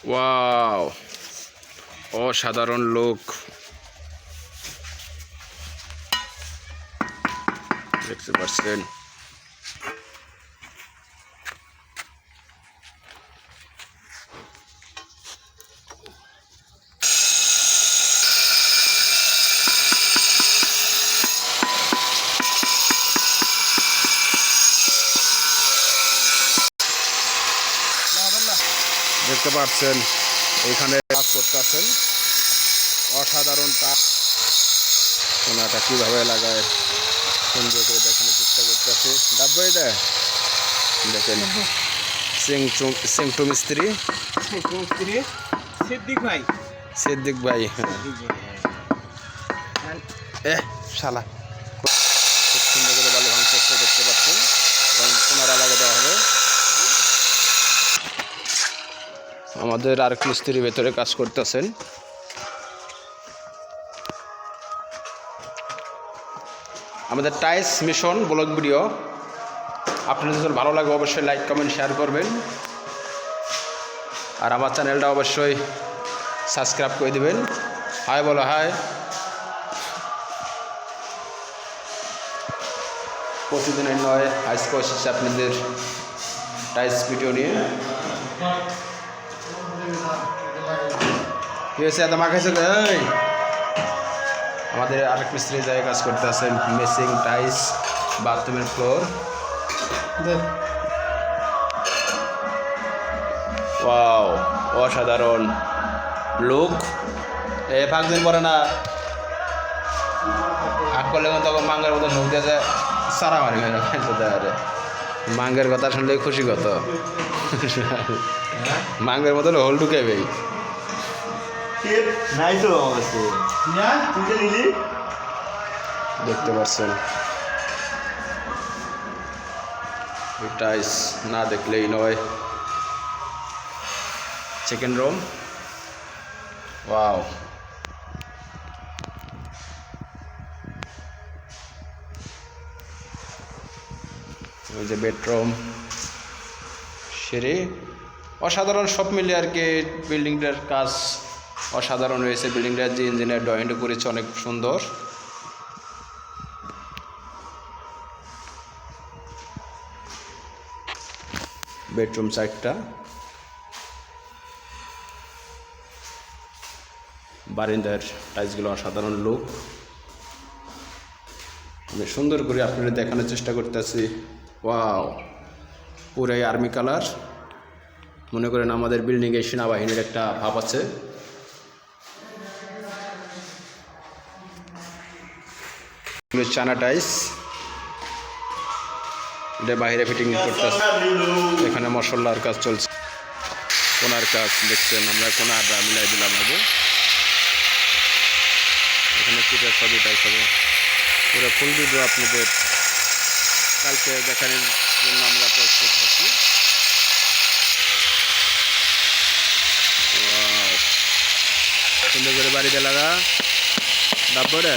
Wow, অসাধারণ লোক। দেখতে পাচ্ছেন দেখতে পাচ্ছেন এখানে কাজ করতেছেন। অসাধারণ কাজ। সোনাটা কিভাবে লাগায় সুন্দর করে দেখানোর চেষ্টা করতেছে। ডাব্বো এটা দেখেন, সিংটু মিস্ত্রি সিদ্দিক ভাই। হ্যাঁ শালা খুব সুন্দর করে ভালো ভাঙতেছে দেখতে পাচ্ছেন, এবং সোনারা লাগিয়ে দেওয়া হবে। আমাদের আরেক মিস্ত্রি ভেতরে কাজ করতেছেন। আমাদের টাইস মিশন ব্লগ ভিডিও আপনাদের যদি ভালো লাগে অবশ্যই লাইক কমেন্ট শেয়ার করবেন, আর আমার চ্যানেলটা অবশ্যই সাবস্ক্রাইব করে দিবেন। হাই বলো হাই। প্রতিদিনের নয় আজকে এসেছে আপনাদের টাইস ভিডিও নিয়ে। কি হয়েছে এত মাখাইছে? আমাদের আরেক মিস্ত্রি জায়গায় কাজ করতে আছেন, মেসিং টাইস বাথরুমের ফ্লোর। ওয়াও, অসাধারণ লোক। এ ফাঁক দিন পরে না হাক করলে তখন মাঙ্গের মতো ঢুক দিয়ে যায় সারা মারি আরে মাঙ্গের কথা শুনলে খুশি কত। মাঙ্গের মতো হোল ঢুকাইবে দেখতে পাচ্ছেন। টাইস না দেখলেই নয়। Chicken room, wow. ওই যে বেডরুম, সিঁড়ি, অসাধারণ সব মিলে আর কি। বিল্ডিংটার কাজ অসাধারণ হয়েছে। বিল্ডিংটার যে ইঞ্জিনিয়ার ড্রয়িংটা করেছে অনেক সুন্দর। বেডরুম সাইডটা, বারিন্দার টাইলসগুলো অসাধারণ লুক। আমি সুন্দর করে আপনাদের দেখানোর চেষ্টা করতেছি। ওয়াও, পুরাই আর্মি কালার। মনে করেন আমাদের বিল্ডিংয়ে সেনাবাহিনীর একটা ভাব আছে। চানা টাইস এটা বাইরে ফিটিং করতেছে। এখানে মশলার কাজ চলছে, কোনার কাজ দেখছেন। আমরা কোনাটা মিলাই দিলাম আগে। এখানে পিটার সবই টাইস হবে। পুরো ফুল ভিডিও আপনাদের কালকে দেখানোর জন্য আমরা প্রস্তুত হচ্ছি। সুন্দর করে বাড়িতে লাগা ডাব্বরে